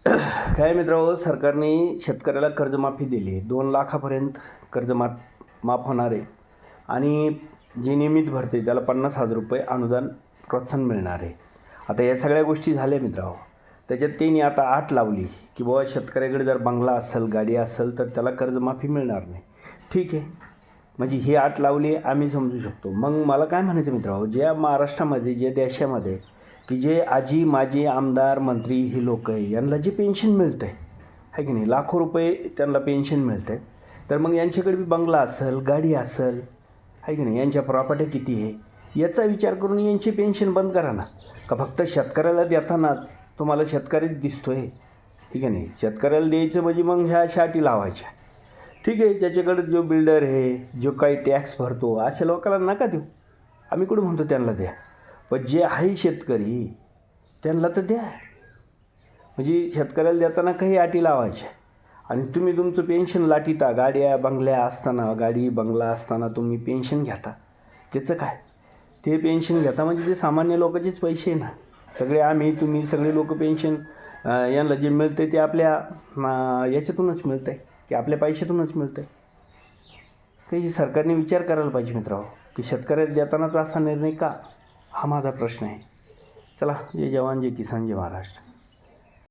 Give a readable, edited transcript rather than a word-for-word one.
काय मित्रांनो, सरकारने शेतकऱ्याला कर्जमाफी दिली आहे. 2 लाखापर्यंत कर्ज माफ होणार आहे आणि जे नियमित भरते त्याला 50,000 रुपये अनुदान प्रोत्साहन मिळणार आहे. आता या सगळ्या गोष्टी झाल्या मित्रांनो. त्याच्यात त्यांनी आता अट लावली की बाबा शेतकऱ्याकडे जर बंगला असेल, गाडी असेल तर त्याला कर्जमाफी मिळणार नाही. ठीक आहे, म्हणजे ही अट लावली आम्ही समजू शकतो. मग मला काय म्हणायचं मित्रांनो, ज्या महाराष्ट्रामध्ये, जे देशामध्ये की जे आजी माजी आमदार मंत्री ही लोक आहे, यांना जे पेन्शन मिळतं आहे की नाही, लाखो रुपये त्यांना पेन्शन मिळतं आहे. तर मग यांच्याकडे बी बंगला असेल, गाडी असेल, आहे की नाही, यांच्या प्रॉपर्टी किती आहे याचा विचार करून यांची पेन्शन बंद करा ना. का फक्त शेतकऱ्याला देतानाच तुम्हाला शेतकरीच दिसतो आहे, ठीक आहे नाही, शेतकऱ्याला द्यायचं म्हणजे मग ह्या अशा अटी लावायच्या. ठीक आहे, ज्याच्याकडे जो बिल्डर आहे, जो काही टॅक्स भरतो, अशा लोकांना नका देऊ. आम्ही कुठं म्हणतो त्यांना द्या, पण जे आहे शेतकरी त्यांना तर द्या. म्हणजे शेतकऱ्याला देताना काही अटी लावायच्या. आणि तुम्ही तुमचं पेन्शन लाटीता, गाड्या बंगल्या असताना, गाडी बंगला असताना तुम्ही पेन्शन घेता, त्याचं काय? ते पेन्शन घेता म्हणजे ते सामान्य लोकांचेच पैसे आहे ना. सगळे आम्ही तुम्ही सगळे लोक पेन्शन यांना जे मिळतं आहे ते आपल्या याच्यातूनच मिळतं आहे की आपल्या पैशातूनच मिळतं आहे. काही सरकारने विचार करायला पाहिजे मित्रांनो की शेतकऱ्याला देतानाच असा निर्णय का, हा माझा प्रश्न आहे. चला, जय जवान जय किसान जय महाराष्ट्र.